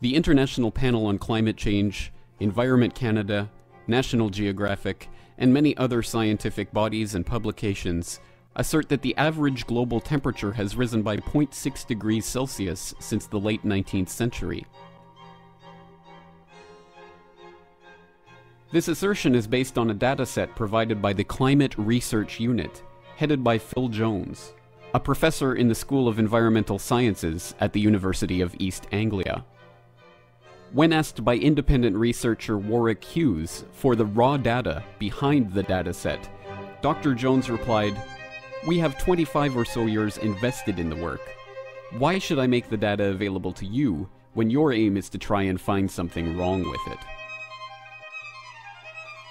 The International Panel on Climate Change, Environment Canada, National Geographic, and many other scientific bodies and publications assert that the average global temperature has risen by 0.6 degrees Celsius since the late 19th century. This assertion is based on a dataset provided by the Climate Research Unit, headed by Phil Jones, a professor in the School of Environmental Sciences at the University of East Anglia. When asked by independent researcher Warwick Hughes for the raw data behind the dataset, Dr. Jones replied, "We have 25 or so years invested in the work. Why should I make the data available to you when your aim is to try and find something wrong with it?"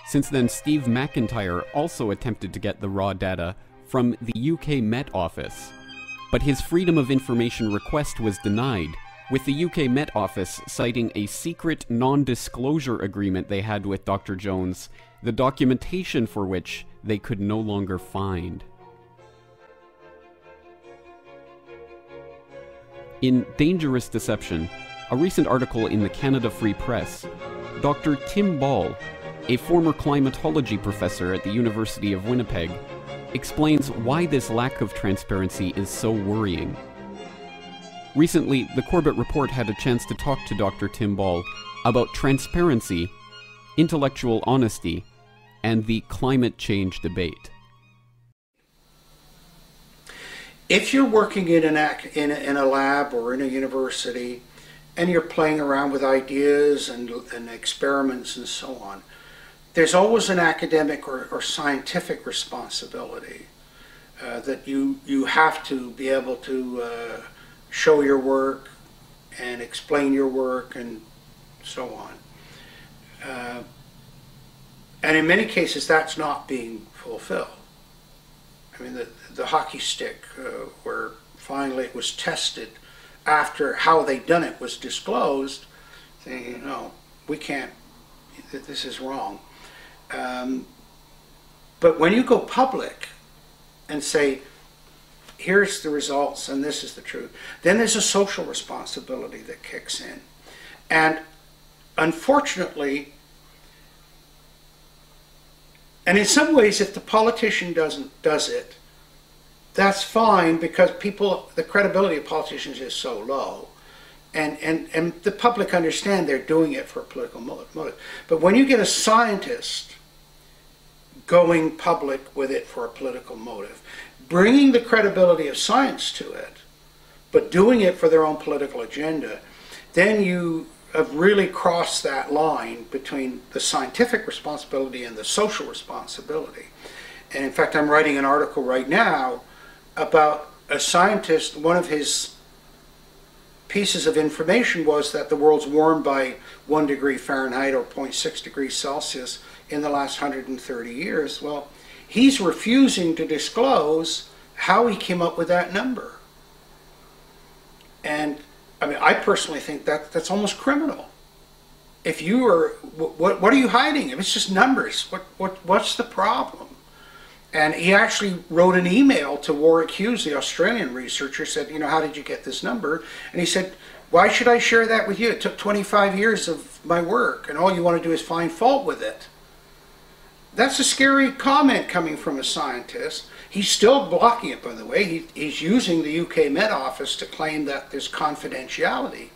Since then, Steve McIntyre also attempted to get the raw data from the UK Met Office, but his Freedom of Information request was denied, with the UK Met Office citing a secret non-disclosure agreement they had with Dr. Jones, the documentation for which they could no longer find. In Dangerous Deception, a recent article in the Canada Free Press, Dr. Tim Ball, a former climatology professor at the University of Winnipeg, explains why this lack of transparency is so worrying. Recently, the Corbett Report had a chance to talk to Dr. Tim Ball about transparency, intellectual honesty, and the climate change debate. If you're working in a lab or in a university and you're playing around with ideas and experiments and so on, there's always an academic or scientific responsibility that you have to be able to show your work and explain your work and so on. And in many cases that's not being fulfilled. I mean, the hockey stick where finally it was tested after how they done it was disclosed, saying, no, we can't, this is wrong. But when you go public and say, here's the results and this is the truth, then there's a social responsibility that kicks in. And unfortunately, and in some ways if the politician does it, that's fine, because the credibility of politicians is so low. And the public understand they're doing it for a political motive. But when you get a scientist going public with it for a political motive, bringing the credibility of science to it, but doing it for their own political agenda, then you have really crossed that line between the scientific responsibility and the social responsibility. And in fact, I'm writing an article right now about a scientist. One of his pieces of information was that the world's warmed by 1 degree Fahrenheit or 0.6 degrees Celsius in the last 130 years. Well, he's refusing to disclose how he came up with that number. And I mean, I personally think that's almost criminal. If you are, what are you hiding? If it's just numbers, what's the problem? And he actually wrote an email to Warwick Hughes, the Australian researcher, said, you know, how did you get this number? And he said, why should I share that with you? It took 25 years of my work, and all you want to do is find fault with it. That's a scary comment coming from a scientist. He's still blocking it, by the way. He's using the UK Met Office to claim that there's confidentiality.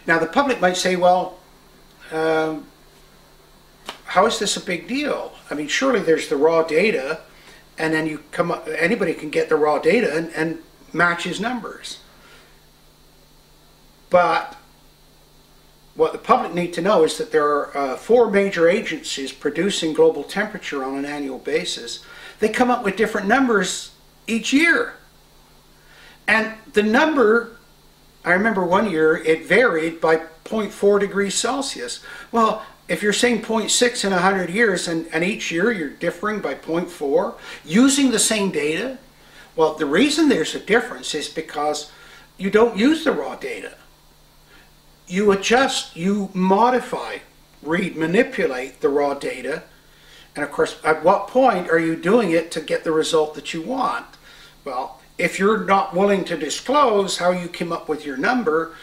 Now, the public might say, well, how is this a big deal? I mean, surely there's the raw data, and then you come up, anybody can get the raw data and match his numbers. But what the public need to know is that there are 4 major agencies producing global temperature on an annual basis. They come up with different numbers each year. And the number, I remember one year, it varied by 0.4 degrees Celsius. Well, if you're saying 0.6 in 100 years, and each year you're differing by 0.4, using the same data, well, the reason there's a difference is because you don't use the raw data. You adjust, you modify, manipulate the raw data. And of course, at what point are you doing it to get the result that you want? Well, if you're not willing to disclose how you came up with your number,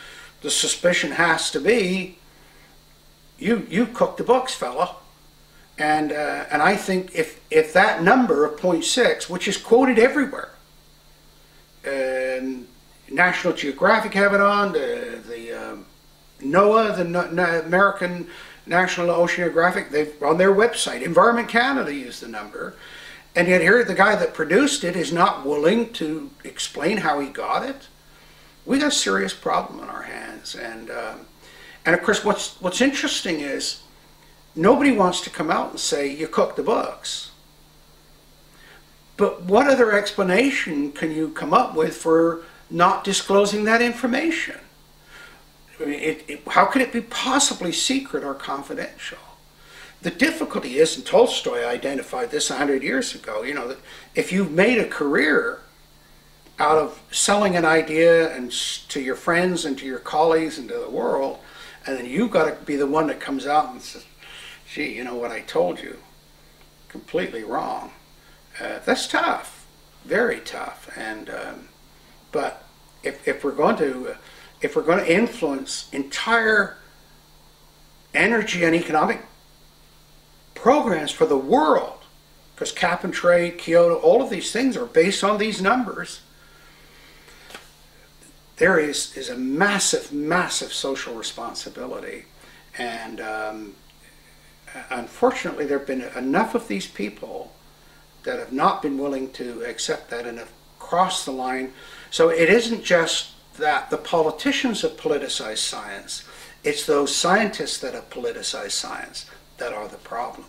the suspicion has to be, you cooked the books, fella. And I think if that number of 0.6, which is quoted everywhere, National Geographic have it on, the NOAA, the American National Oceanographic, they've on their website, Environment Canada used the number, and yet here the guy that produced it is not willing to explain how he got it. We got a serious problem on our hands, and of course what's interesting is nobody wants to come out and say you cooked the books. But what other explanation can you come up with for not disclosing that information? I mean, how could it be possibly secret or confidential? The difficulty is, and Tolstoy identified this 100 years ago, you know, that if you've made a career out of selling an idea and to your friends and to your colleagues and to the world, and then you've got to be the one that comes out and says, gee, you know what I told you, completely wrong. That's tough, very tough. And but if we're going to influence entire energy and economic programs for the world, because cap and trade, Kyoto, all of these things are based on these numbers, there is a massive, massive social responsibility. And unfortunately, there have been enough of these people that have not been willing to accept that and have crossed the line. So it isn't just that the politicians have politicized science, it's those scientists that have politicized science that are the problem.